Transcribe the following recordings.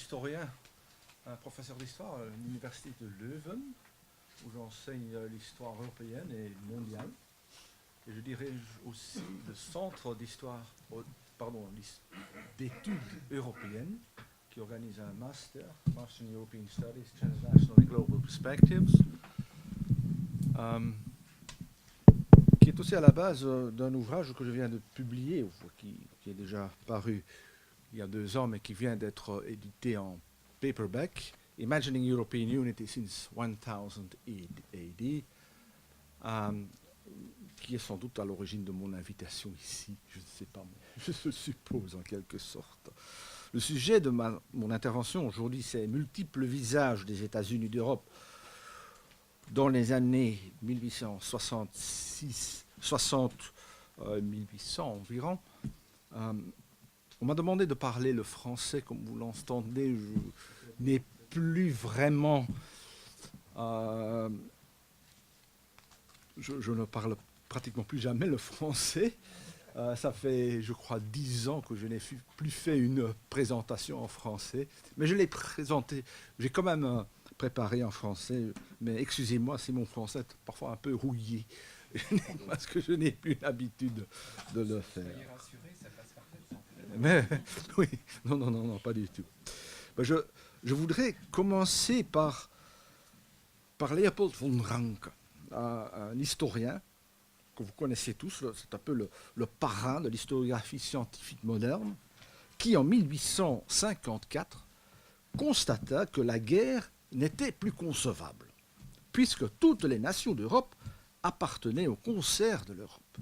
Historien, un professeur d'histoire à l'université de Leuven, où j'enseigne l'histoire européenne et mondiale. Et je dirige aussi le centre d'histoire, pardon, d'études européennes, qui organise un Master in European Studies, Transnational and Global Perspectives, qui est aussi à la base d'un ouvrage que je viens de publier, qui est déjà paru il y a 2 ans, mais qui vient d'être édité en paperback, Imagining European Unity since 1000 AD, qui est sans doute à l'origine de mon invitation ici, je ne sais pas, mais je suppose en quelque sorte. Le sujet de mon intervention aujourd'hui, c'est multiples visages des États-Unis d'Europe dans les années 1866, 60, 1800 environ. On m'a demandé de parler le français, comme vous l'entendez, je n'ai plus vraiment... je ne parle pratiquement plus jamais le français. Ça fait, je crois, 10 ans que je n'ai plus fait une présentation en français. Mais je l'ai présenté, j'ai quand même préparé en français. Mais excusez-moi si mon français est parfois un peu rouillé, parce que je n'ai plus l'habitude de le faire. Soyez rassurés, ça passe parfaitement. Mais oui, non, pas du tout. Je voudrais commencer par Leopold von Ranke, un historien que vous connaissez tous, c'est un peu le parrain de l'historiographie scientifique moderne, qui en 1854 constata que la guerre n'était plus concevable, puisque toutes les nations d'Europe appartenaient au concert de l'Europe,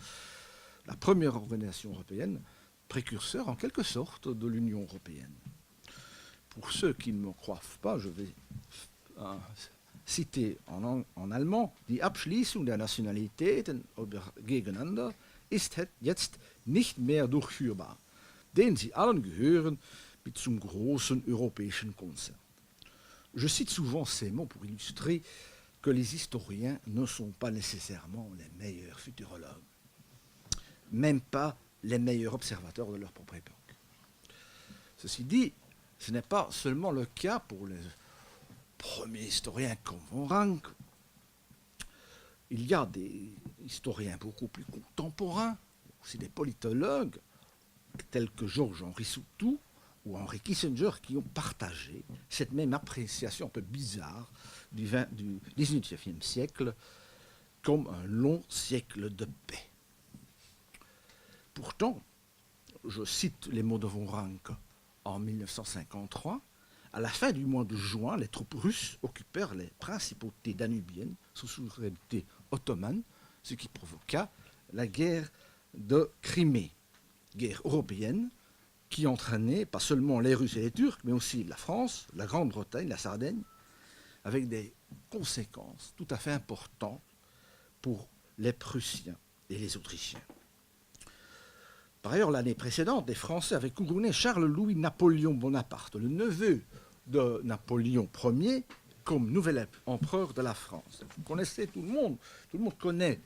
la première organisation européenne, précurseur en quelque sorte de l'Union européenne. Pour ceux qui ne me croient pas, je vais citer en allemand: Die Abschließung der Nationalitäten gegeneinander ist jetzt nicht mehr durchführbar, denn sie allen gehören mit zum großen europäischen Konzern. Je cite souvent ces mots pour illustrer que les historiens ne sont pas nécessairement les meilleurs futurologues, même pas les meilleurs observateurs de leur propre époque. Ceci dit, ce n'est pas seulement le cas pour les premiers historiens comme von Ranke. Il y a des historiens beaucoup plus contemporains, aussi des politologues, tels que Georges-Henri Soutou ou Henri Kissinger, qui ont partagé cette même appréciation un peu bizarre du XIXe siècle comme un long siècle de paix. Pourtant, je cite les mots de von Ranke, en 1953, à la fin du mois de juin, les troupes russes occupèrent les principautés danubiennes sous souveraineté ottomane, ce qui provoqua la guerre de Crimée, guerre européenne qui entraînait pas seulement les Russes et les Turcs, mais aussi la France, la Grande-Bretagne, la Sardaigne, avec des conséquences tout à fait importantes pour les Prussiens et les Autrichiens. Par ailleurs, l'année précédente, les Français avaient couronné Charles-Louis Napoléon Bonaparte, le neveu de Napoléon Ier, comme nouvel empereur de la France. Vous connaissez tout le monde connaît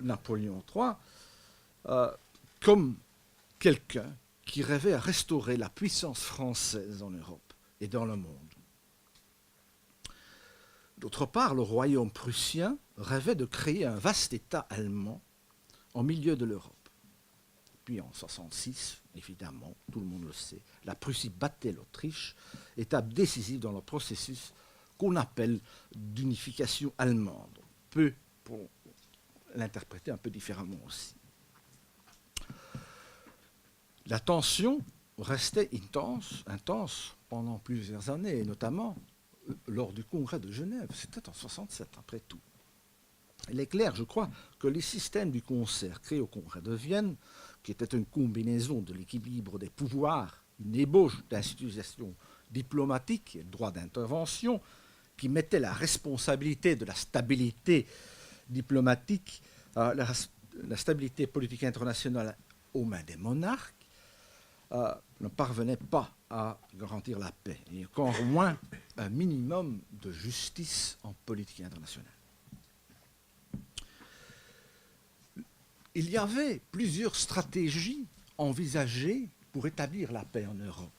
Napoléon III comme quelqu'un qui rêvait à restaurer la puissance française en Europe et dans le monde. D'autre part, le royaume prussien rêvait de créer un vaste État allemand au milieu de l'Europe. Puis en 1966, évidemment, tout le monde le sait, la Prussie battait l'Autriche, étape décisive dans le processus qu'on appelle d'unification allemande. On peut pour l'interpréter un peu différemment aussi. La tension restait intense pendant plusieurs années, et notamment lors du congrès de Genève. C'était en 1967, après tout. Il est clair, je crois, que les systèmes du concert créés au congrès de Vienne, qui était une combinaison de l'équilibre des pouvoirs, une ébauche d'institutions diplomatiques et de droit d'intervention, qui mettait la responsabilité de la stabilité diplomatique, la stabilité politique internationale aux mains des monarques, ne parvenait pas à garantir la paix, et encore moins un minimum de justice en politique internationale. Il y avait plusieurs stratégies envisagées pour établir la paix en Europe.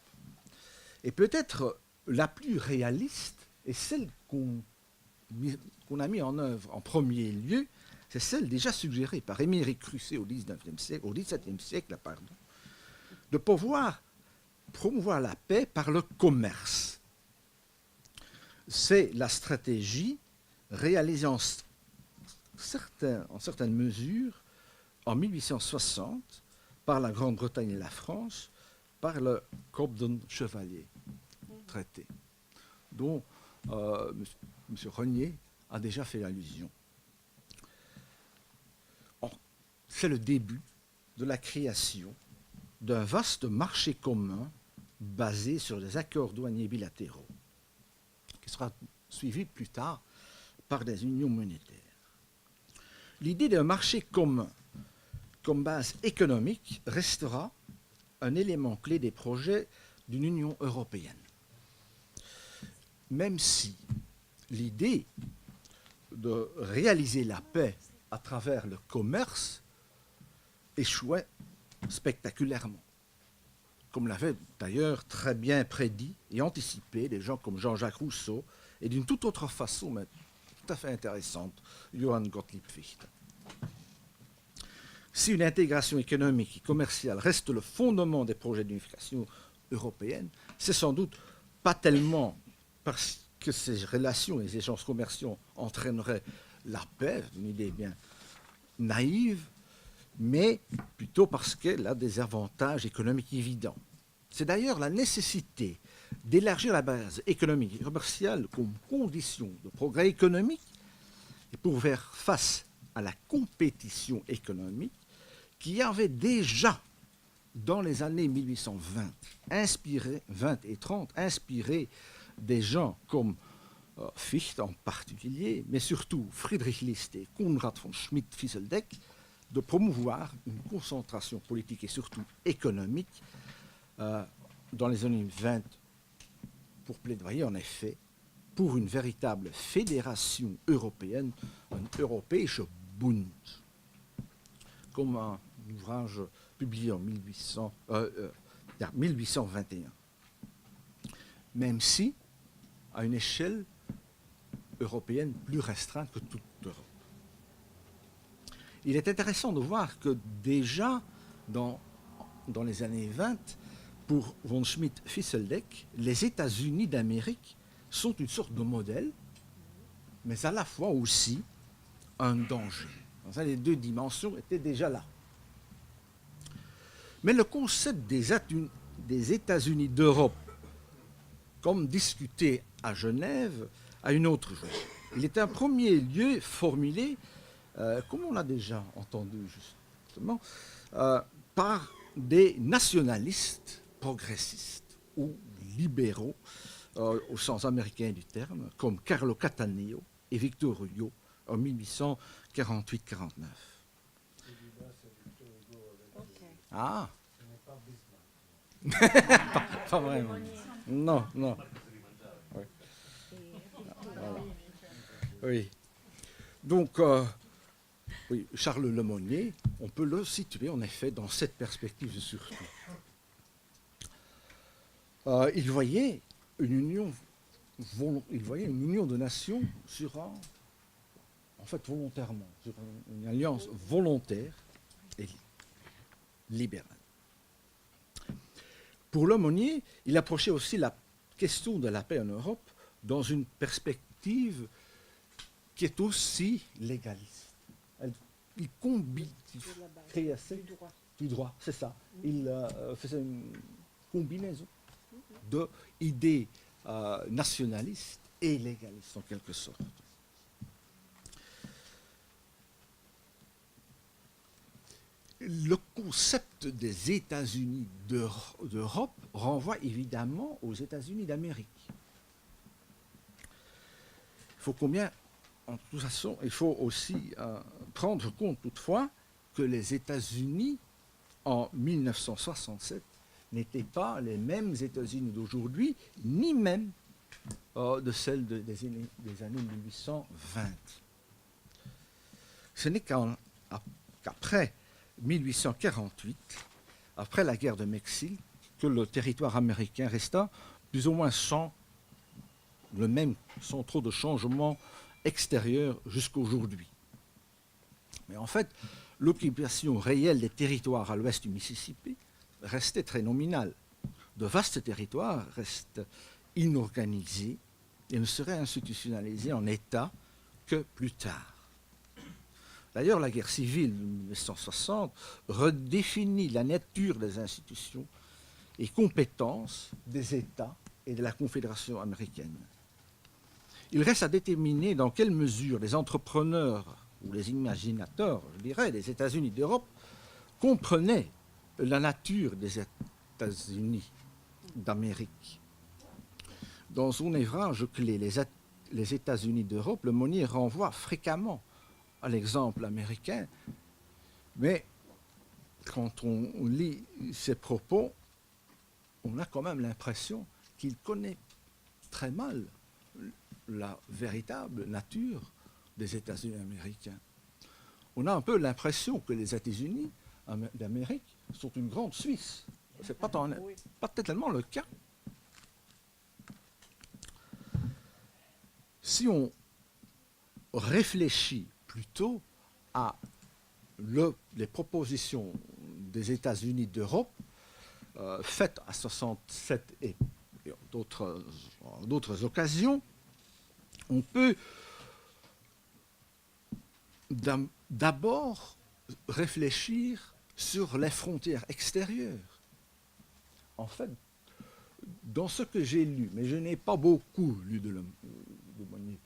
Et peut-être la plus réaliste et celle qu'on a mis en œuvre en premier lieu, c'est celle déjà suggérée par Émeric Crusset au XVIIe siècle, de pouvoir promouvoir la paix par le commerce. C'est la stratégie réalisée en certaines mesures en 1860 par la Grande-Bretagne et la France, par le Cobden-Chevalier traité, dont M. Renier a déjà fait allusion. C'est le début de la création d'un vaste marché commun basé sur des accords douaniers bilatéraux, qui sera suivi plus tard par des unions monétaires. L'idée d'un marché commun comme base économique restera un élément clé des projets d'une Union européenne. Même si l'idée de réaliser la paix à travers le commerce échouait spectaculairement, comme l'avaient d'ailleurs très bien prédit et anticipé des gens comme Jean-Jacques Rousseau et d'une toute autre façon, mais tout à fait intéressante, Johann Gottlieb Fichte. Si une intégration économique et commerciale reste le fondement des projets d'unification européenne, c'est sans doute pas tellement parce que ces relations et ces échanges commerciaux entraîneraient la paix, une idée bien naïve, mais plutôt parce qu'elle a des avantages économiques évidents. C'est d'ailleurs la nécessité d'élargir la base économique et commerciale comme condition de progrès économique et pour faire face à la compétition économique qui avait déjà, dans les années 1820, 20 et 30, inspiré des gens comme Fichte en particulier, mais surtout Friedrich List et Konrad von Schmidt-Fisseldek, de promouvoir une concentration politique et surtout économique dans les années 20 pour plaidoyer en effet pour une véritable fédération européenne, un Europäischer Bund, comme un ouvrage publié en 1821, même si à une échelle européenne plus restreinte que toute l'Europe. Il est intéressant de voir que déjà dans les années 20, pour von Schmidt-Fisseldek, les États-Unis d'Amérique sont une sorte de modèle, mais à la fois aussi un danger. Les deux dimensions étaient déjà là. Mais le concept des États-Unis d'Europe, comme discuté à Genève, a une autre chose. Il est en premier lieu formulé, comme on l'a déjà entendu justement, par des nationalistes progressistes ou libéraux, au sens américain du terme, comme Carlo Cattaneo et Victor Hugo en 1848-49. Ah, pas vraiment. Non, non. Oui. Voilà. Oui. Donc, oui, Charles Lemonnier, on peut le situer en effet dans cette perspective surtout. Il voyait une union de nations volontairement, sur une alliance volontaire et libérale. Pour Lemonnier, il approchait aussi la question de la paix en Europe dans une perspective qui est aussi légaliste. Il créait du droit, c'est ça. Il faisait une combinaison d'idées nationalistes et légalistes en quelque sorte. Le concept des États-Unis d'Europe renvoie évidemment aux États-Unis d'Amérique. En toute façon, il faut aussi prendre compte toutefois que les États-Unis en 1967 n'étaient pas les mêmes États-Unis d'aujourd'hui, ni même de celles des années 1820. Ce n'est qu'après 1848, après la guerre de Mexique, que le territoire américain resta plus ou moins sans trop de changements extérieurs jusqu'à aujourd'hui. Mais en fait, l'occupation réelle des territoires à l'ouest du Mississippi restait très nominale. De vastes territoires restent inorganisés et ne seraient institutionnalisés en État que plus tard. D'ailleurs, la guerre civile de 1960 redéfinit la nature des institutions et compétences des États et de la Confédération américaine. Il reste à déterminer dans quelle mesure les entrepreneurs ou les imaginateurs, je dirais, des États-Unis d'Europe comprenaient la nature des États-Unis d'Amérique. Dans son ouvrage clé, Les États-Unis d'Europe, le Monnier renvoie fréquemment à l'exemple américain, mais quand on lit ses propos, on a quand même l'impression qu'il connaît très mal la véritable nature des États-Unis américains. On a un peu l'impression que les États-Unis d'Amérique sont une grande Suisse. Ce n'est pas tellement le cas. Si on réfléchit plutôt à les propositions des États-Unis d'Europe faites à 67 et d'autres occasions, on peut d'abord réfléchir sur les frontières extérieures. En fait, dans ce que j'ai lu, mais je n'ai pas beaucoup lu de Monnier,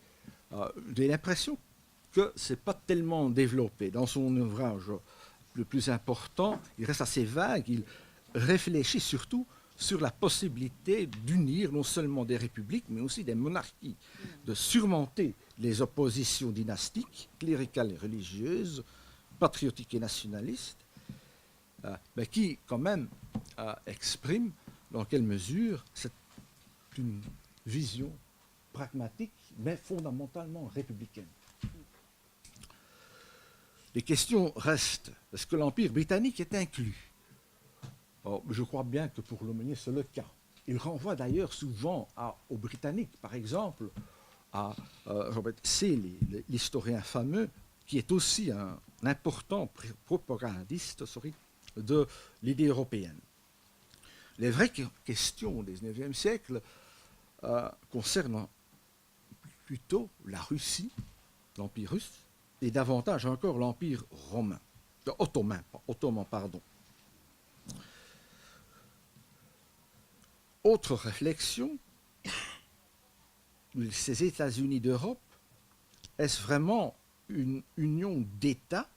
j'ai l'impression que ce n'est pas tellement développé. Dans son ouvrage le plus important, il reste assez vague, il réfléchit surtout sur la possibilité d'unir non seulement des républiques, mais aussi des monarchies, de surmonter les oppositions dynastiques, cléricales et religieuses, patriotiques et nationalistes, mais qui, quand même, expriment dans quelle mesure c'est une vision pragmatique, mais fondamentalement républicaine. Les questions restent. Est-ce que l'Empire britannique est inclus? Je crois bien que pour le Monnier, c'est le cas. Il renvoie d'ailleurs souvent aux Britanniques, par exemple, à Robert Seeley, l'historien fameux, qui est aussi un important propagandiste de l'idée européenne. Les vraies questions du XIXe siècle concernent plutôt la Russie, l'Empire russe, et davantage encore l'Empire ottoman. Autre réflexion, ces États-Unis d'Europe, est-ce vraiment une union d'États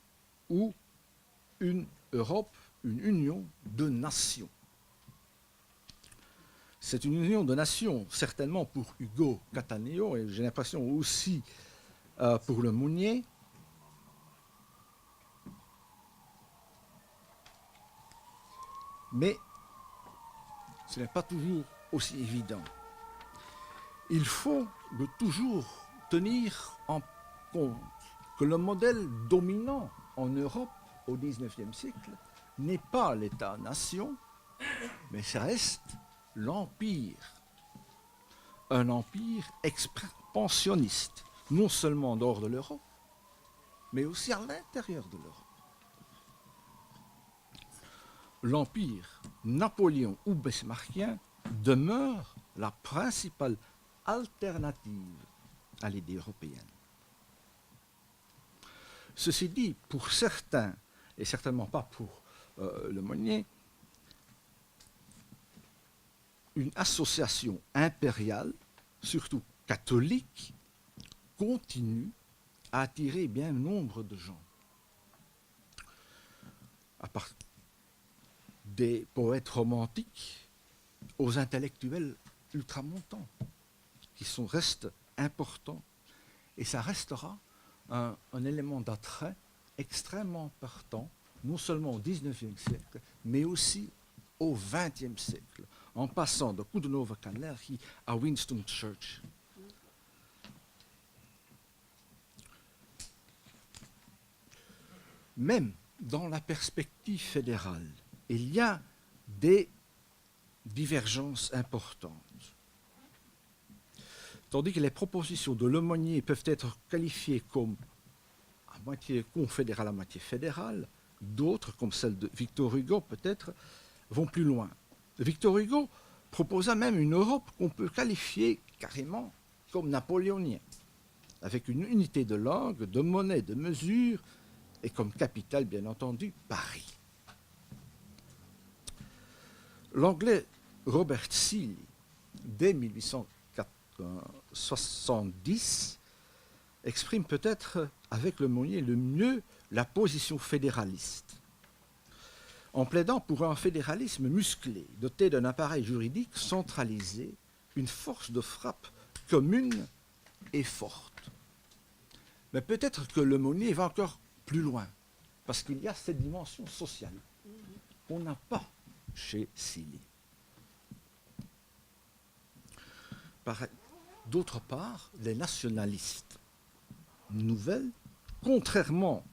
ou une Europe, une union de nations? C'est une union de nations, certainement pour Hugo Cattaneo, et j'ai l'impression aussi pour le Monnier. Mais ce n'est pas toujours aussi évident. Il faut toujours tenir en compte que le modèle dominant en Europe au XIXe siècle n'est pas l'État-nation, mais ça reste l'Empire. Un empire expansionniste, non seulement dehors de l'Europe, mais aussi à l'intérieur de l'Europe. L'empire Napoléon ou bismarckien demeure la principale alternative à l'idée européenne. Ceci dit, pour certains, et certainement pas pour le Monnier, une association impériale, surtout catholique, continue à attirer bien nombre de gens. À part des poètes romantiques aux intellectuels ultramontants, qui restent importants. Et ça restera un élément d'attrait extrêmement important, non seulement au XIXe siècle, mais aussi au XXe siècle, en passant de Coudenhove-Kalergi à Winston Churchill. Même dans la perspective fédérale, il y a des divergences importantes. tandis que les propositions de Lemonnier peuvent être qualifiées comme à moitié confédérales, à moitié fédérales, d'autres, comme celle de Victor Hugo peut-être, vont plus loin. Victor Hugo proposa même une Europe qu'on peut qualifier carrément comme napoléonienne, avec une unité de langue, de monnaie, de mesure, et comme capitale, bien entendu, Paris. L'anglais Robert Seeley, dès 1870, exprime peut-être avec Lemonnier le mieux la position fédéraliste, en plaidant pour un fédéralisme musclé, doté d'un appareil juridique centralisé, une force de frappe commune et forte. Mais peut-être que Lemonnier va encore plus loin, parce qu'il y a cette dimension sociale qu'on n'a pas chez Seeley. D'autre part, les nationalistes nouvelles, contrairement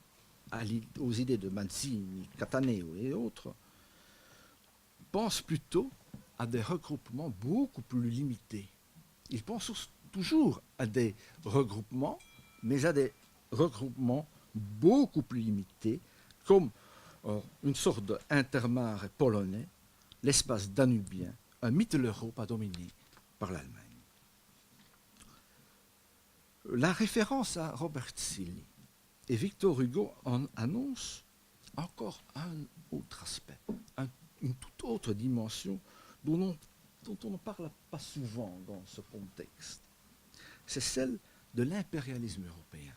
aux idées de Mazzini, Cattaneo et autres, pensent plutôt à des regroupements beaucoup plus limités. Ils pensent toujours à des regroupements, mais à des regroupements beaucoup plus limités, comme une sorte d'intermare polonais, l'espace danubien, un Mitteleurope à dominer par l'Allemagne. La référence à Robert Seeley et Victor Hugo en annonce encore un autre aspect, une toute autre dimension dont on ne parle pas souvent dans ce contexte. C'est celle de l'impérialisme européen,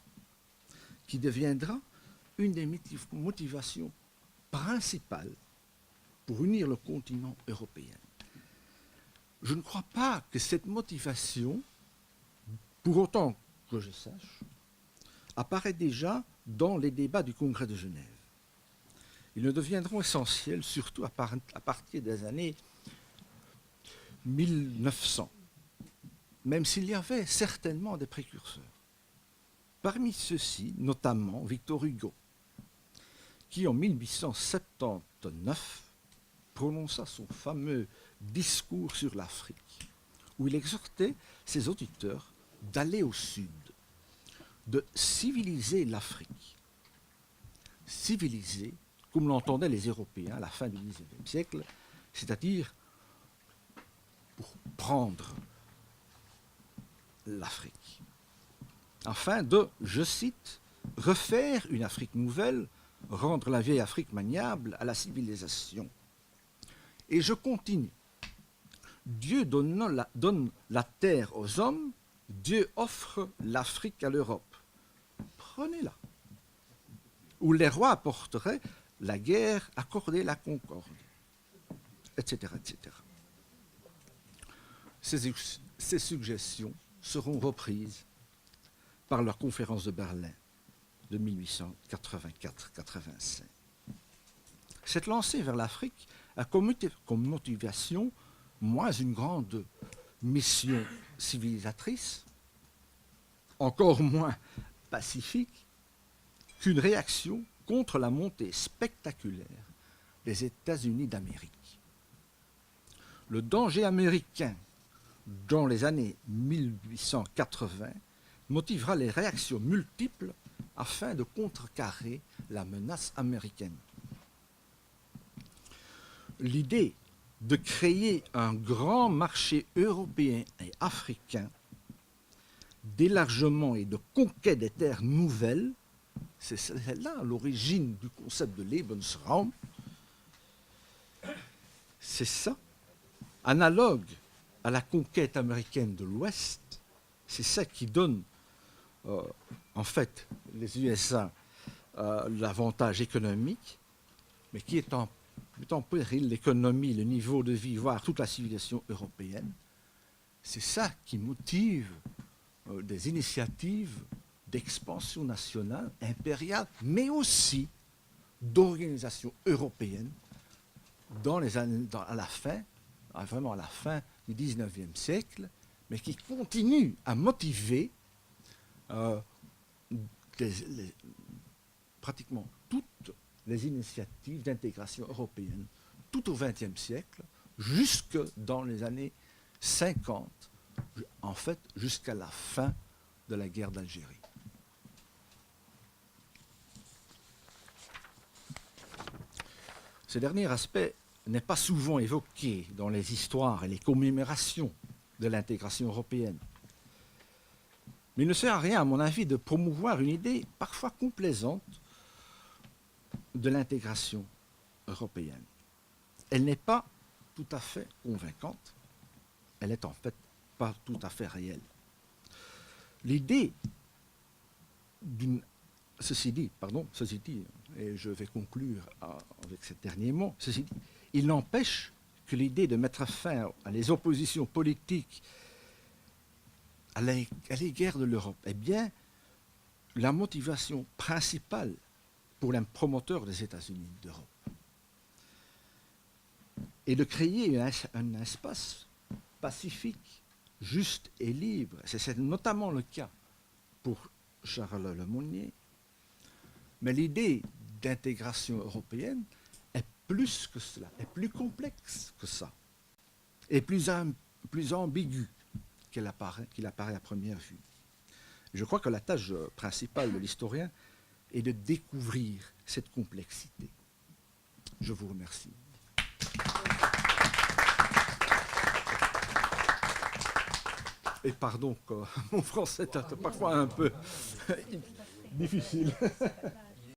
qui deviendra une des motivations principales pour unir le continent européen. Je ne crois pas que cette motivation, pour autant que je sache, apparaît déjà dans les débats du Congrès de Genève. Ils ne deviendront essentiels surtout à partir des années 1900, même s'il y avait certainement des précurseurs. Parmi ceux-ci, notamment Victor Hugo, qui en 1879 prononça son fameux discours sur l'Afrique, où il exhortait ses auditeurs d'aller au sud, de civiliser l'Afrique. Civiliser, comme l'entendaient les Européens à la fin du XIXe siècle, c'est-à-dire pour prendre l'Afrique, afin de, je cite, refaire une Afrique nouvelle, rendre la vieille Afrique maniable à la civilisation. Et je continue. Dieu donne la terre aux hommes, Dieu offre l'Afrique à l'Europe. Prenez-la. Où les rois apporteraient la guerre, accorder la concorde, etc. etc. Ces suggestions seront reprises par la conférence de Berlin de 1884-85. Cette lancée vers l'Afrique a comme motivation moins une grande mission civilisatrice, encore moins pacifique, qu'une réaction contre la montée spectaculaire des États-Unis d'Amérique. Le danger américain dans les années 1880 motivera les réactions multiples afin de contrecarrer la menace américaine. L'idée de créer un grand marché européen et africain d'élargement et de conquête des terres nouvelles, c'est là l'origine du concept de Lebensraum. C'est ça, analogue à la conquête américaine de l'Ouest, c'est ça qui donne en fait les USA l'avantage économique, mais qui est en péril l'économie, le niveau de vie, voire toute la civilisation européenne. C'est ça qui motive des initiatives d'expansion nationale, impériale, mais aussi d'organisation européenne à la fin, vraiment à la fin du XIXe siècle, mais qui continue à motiver pratiquement toutes les initiatives d'intégration européenne, tout au XXe siècle, jusque dans les années 50, en fait, jusqu'à la fin de la guerre d'Algérie. Ce dernier aspect n'est pas souvent évoqué dans les histoires et les commémorations de l'intégration européenne. Mais il ne sert à rien, à mon avis, de promouvoir une idée parfois complaisante de l'intégration européenne. Elle n'est pas tout à fait convaincante, elle n'est en fait pas tout à fait réelle. L'idée d'une... Ceci dit, et je vais conclure avec ce dernier mot, ceci dit, il n'empêche que l'idée de mettre fin à les oppositions politiques à l'égard de l'Europe est bien la motivation principale pour les promoteurs des États-Unis d'Europe. Et de créer un espace pacifique, juste et libre. C'est notamment le cas pour Charles Lemonnier. Mais l'idée d'intégration européenne est plus que cela, est plus complexe que ça, et plus ambiguë qu'il apparaît à première vue. Je crois que la tâche principale de l'historien est de découvrir cette complexité. Je vous remercie. Et pardon, mon français est parfois un peu difficile.